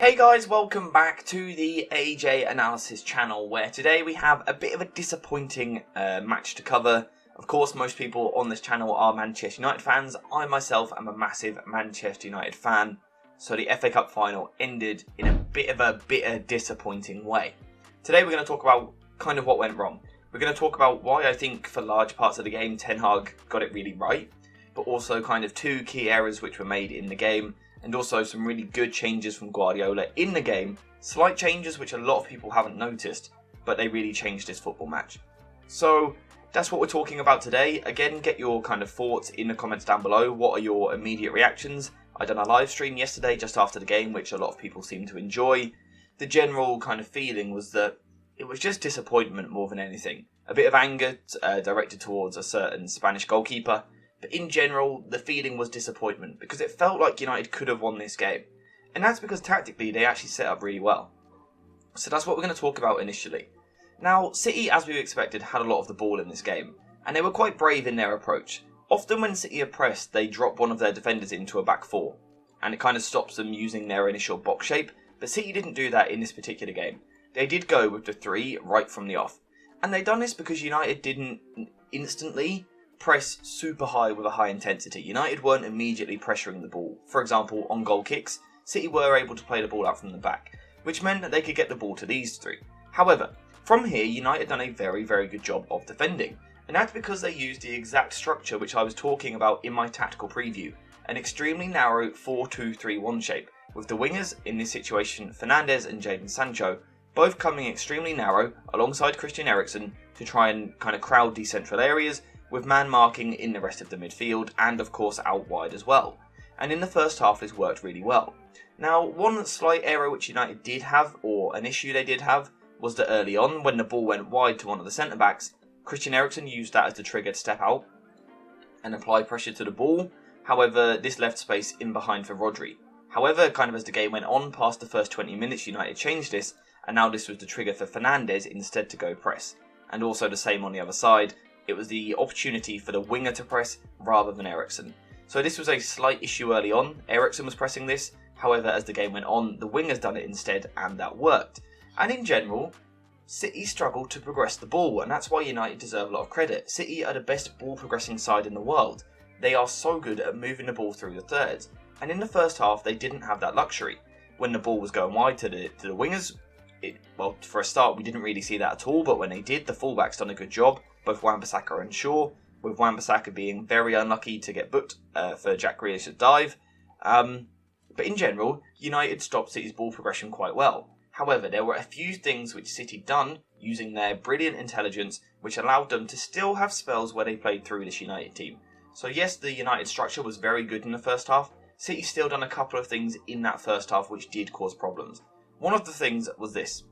Hey guys, welcome back to the AJ Analysis channel, where today we have a bit of a disappointing match to cover. Of course, most people on this channel are Manchester United fans. I myself am a massive Manchester United fan, so the FA Cup final ended in a bit of a bitter, disappointing way. Today we're going to talk about kind of what went wrong. We're going to talk about why I think for large parts of the game Ten Hag got it really right, but also kind of two key errors which were made in the game, and also some really good changes from Guardiola in the game. Slight changes which a lot of people haven't noticed, but they really changed this football match. So that's what we're talking about today. Again, get your kind of thoughts in the comments down below. What are your immediate reactions? I done a live stream yesterday just after the game, which a lot of people seem to enjoy. The general kind of feeling was that it was just disappointment more than anything. A bit of anger directed towards a certain Spanish goalkeeper. But in general, the feeling was disappointment because it felt like United could have won this game. And that's because tactically they actually set up really well. So that's what we're going to talk about initially. Now, City, as we expected, had a lot of the ball in this game. And they were quite brave in their approach. Often when City are pressed, they drop one of their defenders into a back four. And it kind of stops them using their initial box shape. But City didn't do that in this particular game. They did go with the three right from the off. And they done this because United didn't instantly press super high with a high intensity. United weren't immediately pressuring the ball. For example, on goal kicks, City were able to play the ball out from the back, which meant that they could get the ball to these three. However, from here, United done a very, very good job of defending. And that's because they used the exact structure which I was talking about in my tactical preview. An extremely narrow 4-2-3-1 shape, with the wingers, in this situation Fernandes and Jadon Sancho, both coming extremely narrow alongside Christian Eriksen to try and kind of crowd these central areas, with man marking in the rest of the midfield and of course out wide as well. And in the first half this worked really well. Now, one slight error which United did have, or an issue they did have, was that early on when the ball went wide to one of the centre backs, Christian Eriksen used that as the trigger to step out and apply pressure to the ball. However, this left space in behind for Rodri. However, kind of as the game went on past the first 20 minutes, United changed this, and now this was the trigger for Fernandes instead to go press. And also the same on the other side. It was the opportunity for the winger to press rather than Eriksen. So this was a slight issue early on. Eriksen was pressing this. However, as the game went on, the wingers done it instead, and that worked. And in general, City struggled to progress the ball, and that's why United deserve a lot of credit. City are the best ball progressing side in the world. They are so good at moving the ball through the thirds. And in the first half, they didn't have that luxury. When the ball was going wide to the wingers, well, for a start, we didn't really see that at all, but when they did, the fullbacks done a good job. Both Wan-Bissaka and Shaw, with Wan-Bissaka being very unlucky to get booked for Jack Grealish's dive. But in general, United stopped City's ball progression quite well. However, there were a few things which City done using their brilliant intelligence, which allowed them to still have spells where they played through this United team. So yes, the United structure was very good in the first half. City still done a couple of things in that first half which did cause problems. One of the things was this.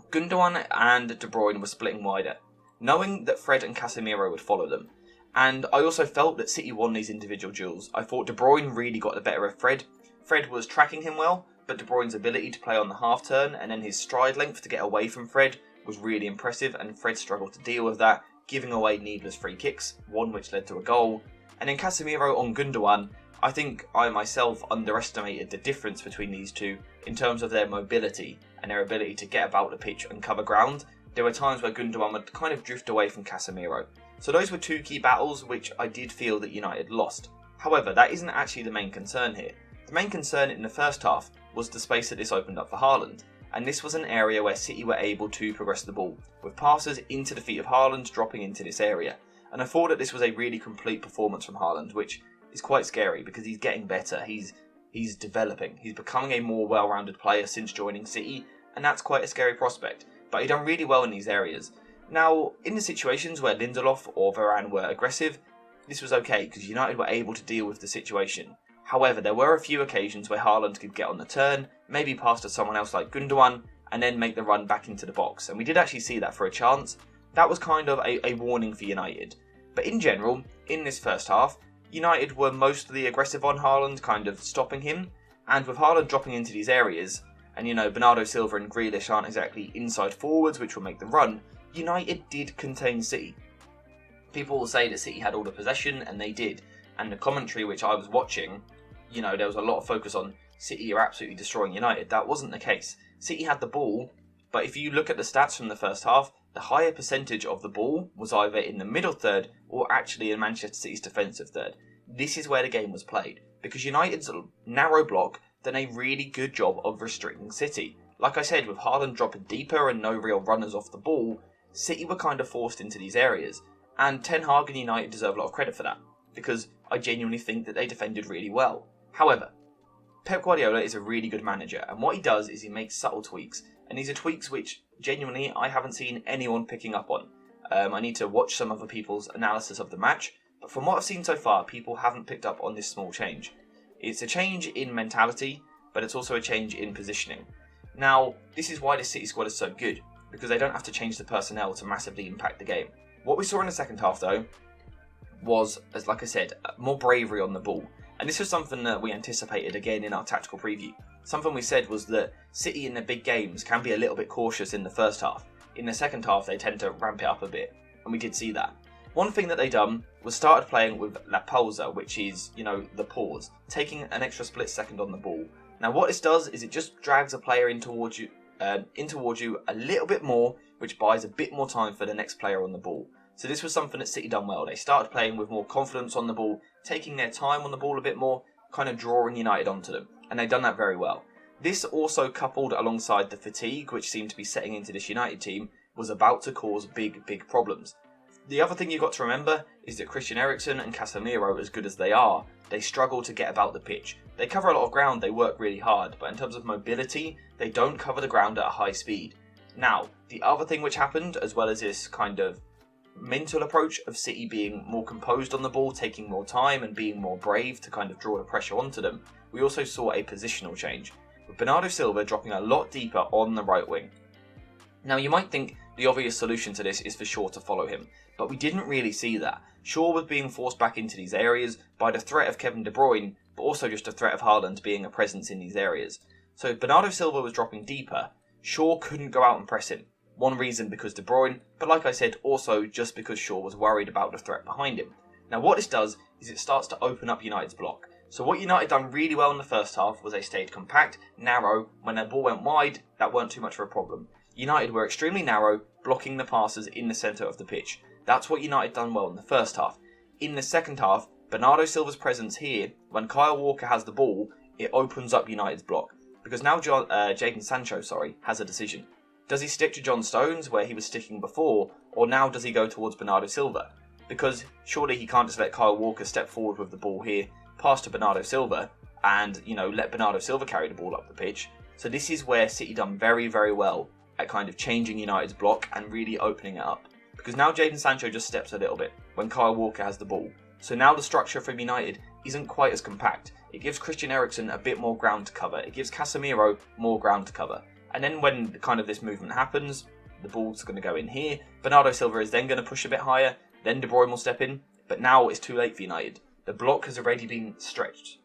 Gundogan and De Bruyne were splitting wider, knowing that Fred and Casemiro would follow them. And I also felt that City won these individual duels. I thought De Bruyne really got the better of Fred. Fred was tracking him well, but De Bruyne's ability to play on the half turn and then his stride length to get away from Fred was really impressive, and Fred struggled to deal with that, giving away needless free kicks, one which led to a goal. And then Casemiro on Gundogan, I think I myself underestimated the difference between these two in terms of their mobility and their ability to get about the pitch and cover ground. There were times where Gundogan would kind of drift away from Casemiro. So those were two key battles which I did feel that United lost. However, that isn't actually the main concern here. The main concern in the first half was the space that this opened up for Haaland. And this was an area where City were able to progress the ball, with passes into the feet of Haaland dropping into this area. And I thought that this was a really complete performance from Haaland, which is quite scary because he's getting better. He's developing. He's becoming a more well-rounded player since joining City, and that's quite a scary prospect. But he done really well in these areas. Now, in the situations where Lindelof or Varane were aggressive, this was okay because United were able to deal with the situation. However, there were a few occasions where Haaland could get on the turn, maybe pass to someone else like Gundogan, and then make the run back into the box. And we did actually see that for a chance. That was kind of a warning for United. But in general, in this first half, United were mostly aggressive on Haaland, kind of stopping him. And with Haaland dropping into these areas, and Bernardo Silva and Grealish aren't exactly inside forwards, which will make the run, United did contain City. People will say that City had all the possession, and they did. And the commentary which I was watching, there was a lot of focus on City are absolutely destroying United. That wasn't the case. City had the ball, but if you look at the stats from the first half, the higher percentage of the ball was either in the middle third or actually in Manchester City's defensive third. This is where the game was played, because United's narrow block done a really good job of restricting City. Like I said, with Haaland dropping deeper and no real runners off the ball, City were kind of forced into these areas. And Ten Hag and United deserve a lot of credit for that, because I genuinely think that they defended really well. However, Pep Guardiola is a really good manager, and what he does is he makes subtle tweaks, and these are tweaks which, genuinely, I haven't seen anyone picking up on. I need to watch some other people's analysis of the match, but from what I've seen so far, people haven't picked up on this small change. It's a change in mentality, but it's also a change in positioning. Now, this is why the City squad is so good, because they don't have to change the personnel to massively impact the game. What we saw in the second half, though, was, as like I said, more bravery on the ball. And this was something that we anticipated again in our tactical preview. Something we said was that City in the big games can be a little bit cautious in the first half. In the second half, they tend to ramp it up a bit, and we did see that. One thing that they done was started playing with La Pausa, which is, the pause, taking an extra split second on the ball. Now what this does is it just drags a player in towards you a little bit more, which buys a bit more time for the next player on the ball. So this was something that City done well. They started playing with more confidence on the ball, taking their time on the ball a bit more, kind of drawing United onto them. And they've done that very well. This also coupled alongside the fatigue, which seemed to be setting into this United team, was about to cause big problems. The other thing you've got to remember is that Christian Eriksen and Casemiro, as good as they are, they struggle to get about the pitch. They cover a lot of ground, they work really hard, but in terms of mobility, they don't cover the ground at a high speed. Now, the other thing which happened, as well as this kind of mental approach of City being more composed on the ball, taking more time and being more brave to kind of draw the pressure onto them, we also saw a positional change, with Bernardo Silva dropping a lot deeper on the right wing. Now you might think the obvious solution to this is for Shaw to follow him, but we didn't really see that. Shaw was being forced back into these areas by the threat of Kevin De Bruyne, but also just the threat of Haaland being a presence in these areas. So Bernardo Silva was dropping deeper, Shaw couldn't go out and press him. One reason because De Bruyne, but like I said, also just because Shaw was worried about the threat behind him. Now what this does is it starts to open up United's block. So what United done really well in the first half was they stayed compact, narrow. When their ball went wide, that weren't too much of a problem. United were extremely narrow, blocking the passes in the centre of the pitch. That's what United done well in the first half. In the second half, Bernardo Silva's presence here, when Kyle Walker has the ball, it opens up United's block. Because now Jadon Sancho has a decision. Does he stick to John Stones, where he was sticking before, or now does he go towards Bernardo Silva? Because surely he can't just let Kyle Walker step forward with the ball here, pass to Bernardo Silva, and, let Bernardo Silva carry the ball up the pitch. So this is where City done very well at kind of changing United's block and really opening it up. Because now Jadon Sancho just steps a little bit when Kyle Walker has the ball. So now the structure from United isn't quite as compact. It gives Christian Eriksen a bit more ground to cover. It gives Casemiro more ground to cover. And then when kind of this movement happens, the ball's going to go in here. Bernardo Silva is then going to push a bit higher. Then De Bruyne will step in. But now it's too late for United. The block has already been stretched.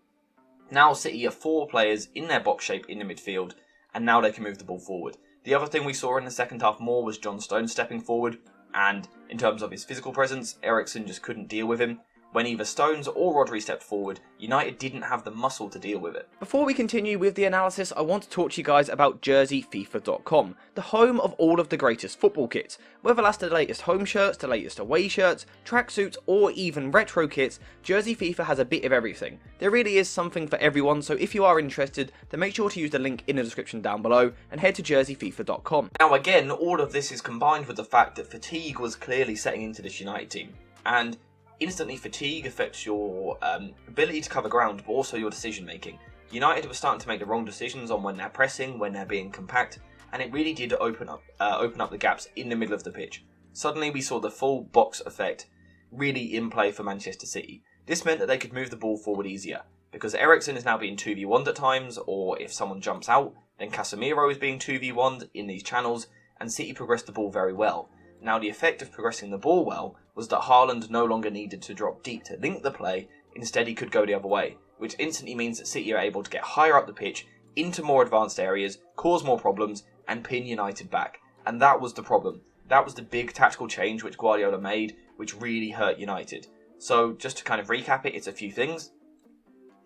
Now City are 4 players in their box shape in the midfield. And now they can move the ball forward. The other thing we saw in the second half more was John Stones stepping forward. And in terms of his physical presence, Eriksen just couldn't deal with him. When either Stones or Rodri stepped forward, United didn't have the muscle to deal with it. Before we continue with the analysis, I want to talk to you guys about JerseyFIFA.com, the home of all of the greatest football kits. Whether that's the latest home shirts, the latest away shirts, tracksuits, or even retro kits, Jersey FIFA has a bit of everything. There really is something for everyone, so if you are interested, then make sure to use the link in the description down below and head to JerseyFIFA.com. Now again, all of this is combined with the fact that fatigue was clearly setting into this United team. And instantly fatigue affects your ability to cover ground, but also your decision making. United were starting to make the wrong decisions on when they're pressing, when they're being compact, and it really did open up the gaps in the middle of the pitch. Suddenly we saw the full box effect really in play for Manchester City. This meant that they could move the ball forward easier, because Eriksen is now being 2v1'd at times, or if someone jumps out, then Casemiro is being 2v1'd in these channels, and City progressed the ball very well. Now the effect of progressing the ball well was that Haaland no longer needed to drop deep to link the play, instead he could go the other way, which instantly means that City are able to get higher up the pitch, into more advanced areas, cause more problems, and pin United back. And that was the problem. That was the big tactical change which Guardiola made, which really hurt United. So just to kind of recap it, it's a few things.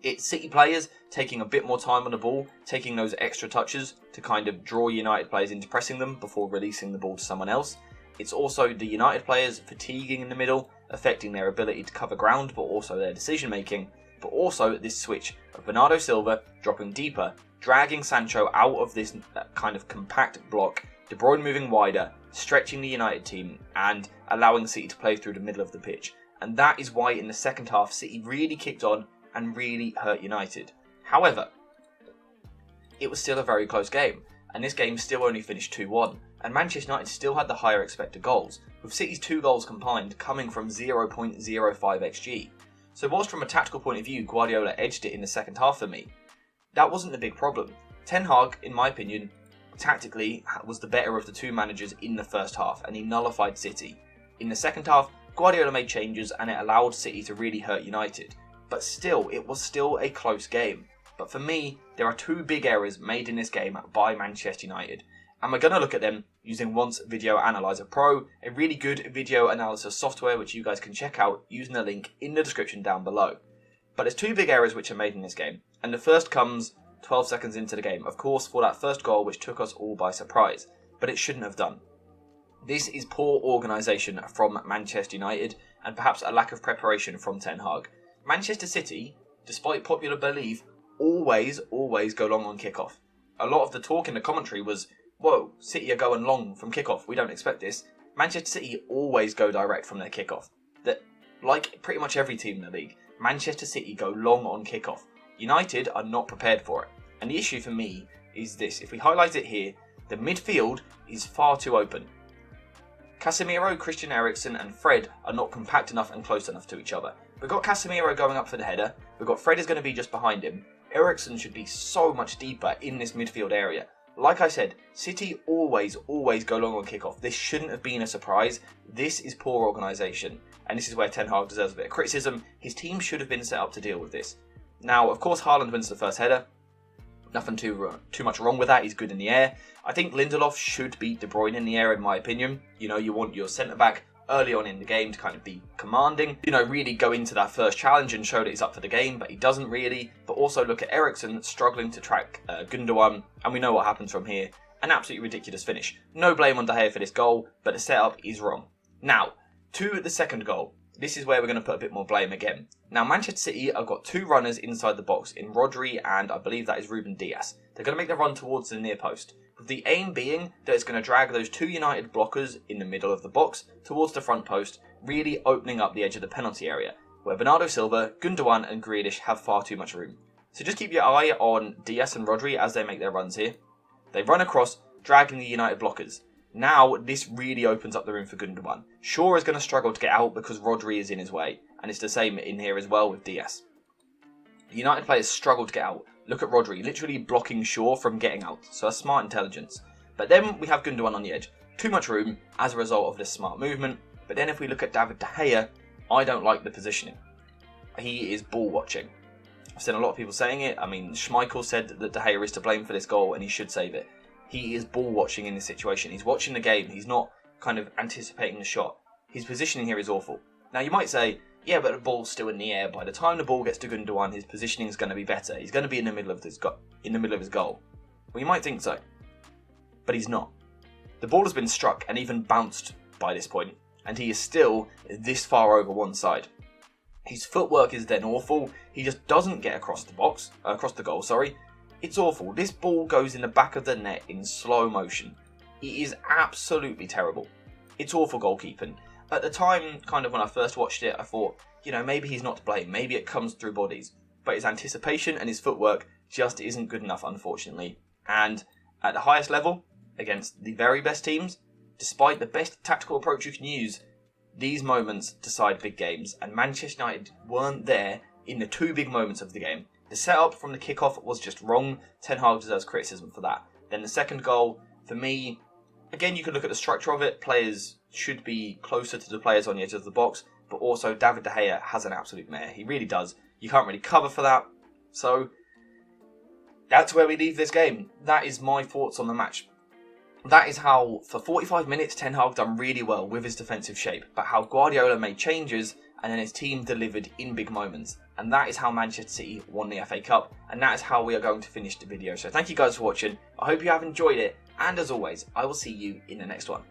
It's City players taking a bit more time on the ball, taking those extra touches to kind of draw United players into pressing them before releasing the ball to someone else. It's also the United players fatiguing in the middle, affecting their ability to cover ground, but also their decision making. But also this switch of Bernardo Silva dropping deeper, dragging Sancho out of this kind of compact block, De Bruyne moving wider, stretching the United team, and allowing City to play through the middle of the pitch. And that is why in the second half, City really kicked on and really hurt United. However, it was still a very close game, and this game still only finished 2-1, and Manchester United still had the higher expected goals, with City's 2 goals combined coming from 0.05 XG. So whilst from a tactical point of view, Guardiola edged it in the second half for me, that wasn't the big problem. Ten Hag, in my opinion, tactically was the better of the 2 managers in the first half, and he nullified City. In the second half, Guardiola made changes and it allowed City to really hurt United. But still, it was still a close game. But for me, there are 2 big errors made in this game by Manchester United. And we're going to look at them using Once Video Analyzer Pro, a really good video analysis software which you guys can check out using the link in the description down below. But there's 2 big errors which are made in this game. And the first comes 12 seconds into the game, of course, for that first goal which took us all by surprise. But it shouldn't have done. This is poor organisation from Manchester United and perhaps a lack of preparation from Ten Hag. Manchester City, despite popular belief, always go long on kickoff. A lot of the talk in the commentary was, whoa, City are going long from kickoff, we don't expect this. Manchester City always go direct from their kickoff. That, like pretty much every team in the league, Manchester City go long on kickoff. United are not prepared for it. And the issue for me is this, if we highlight it here, the midfield is far too open. Casemiro, Christian Eriksen and Fred are not compact enough and close enough to each other. We've got Casemiro going up for the header, we've got Fred is going to be just behind him. Eriksen should be so much deeper in this midfield area. Like I said, City always go long on kickoff. This shouldn't have been a surprise. This is poor organisation. And this is where Ten Hag deserves a bit of criticism. His team should have been set up to deal with this. Now, of course, Haaland wins the first header. Nothing too much wrong with that. He's good in the air. I think Lindelof should beat De Bruyne in the air, in my opinion. You know, you want your centre-back early on in the game to kind of be commanding. You know, really go into that first challenge and show that he's up for the game, but he doesn't really. But also look at Eriksen struggling to track Gundogan, and we know what happens from here. An absolutely ridiculous finish. No blame on De Gea for this goal, but the setup is wrong. Now, to the second goal. This is where we're going to put a bit more blame again. Now, Manchester City have got 2 runners inside the box in Rodri and I believe that is Ruben Dias. They're going to make the run towards the near post, with the aim being that it's going to drag those 2 United blockers in the middle of the box towards the front post, really opening up the edge of the penalty area, where Bernardo Silva, Gundogan and Grealish have far too much room. So just keep your eye on Dias and Rodri as they make their runs here. They run across, dragging the United blockers. Now, this really opens up the room for Gundogan. Shaw is going to struggle to get out because Rodri is in his way, and it's the same in here as well with Dias. The United players struggle to get out. Look at Rodri, literally blocking Shaw from getting out, so a smart intelligence. But then we have Gundogan on the edge. Too much room as a result of this smart movement, but then if we look at David De Gea, I don't like the positioning. He is ball watching. I've seen a lot of people saying it. I mean, Schmeichel said that De Gea is to blame for this goal and he should save it. He is ball watching in this situation. He's watching the game. He's not kind of anticipating the shot. His positioning here is awful. Now you might say, yeah, but the ball's still in the air. By the time the ball gets to Gundogan, his positioning is going to be better. He's going to be in the middle of his goal. Well, you might think so, but he's not. The ball has been struck and even bounced by this point, and he is still this far over one side. His footwork is then awful. He just doesn't get across the goal. It's awful. This ball goes in the back of the net in slow motion. It is absolutely terrible. It's awful goalkeeping. At the time, kind of when I first watched it, I thought, you know, maybe he's not to blame. Maybe it comes through bodies. But his anticipation and his footwork just isn't good enough, unfortunately. And at the highest level, against the very best teams, despite the best tactical approach you can use, these moments decide big games. And Manchester United weren't there in the 2 big moments of the game. The setup from the kickoff was just wrong. Ten Hag deserves criticism for that. Then the second goal, for me, again, you can look at the structure of it. Players should be closer to the players on the edge of the box, but also David De Gea has an absolute mare. He really does. You can't really cover for that. So that's where we leave this game. That is my thoughts on the match. That is how, for 45 minutes, Ten Hag done really well with his defensive shape, but how Guardiola made changes and then his team delivered in big moments. And that is how Manchester City won the FA Cup, and that is how we are going to finish the video. So thank you guys for watching. I hope you have enjoyed it, and as always, I will see you in the next one.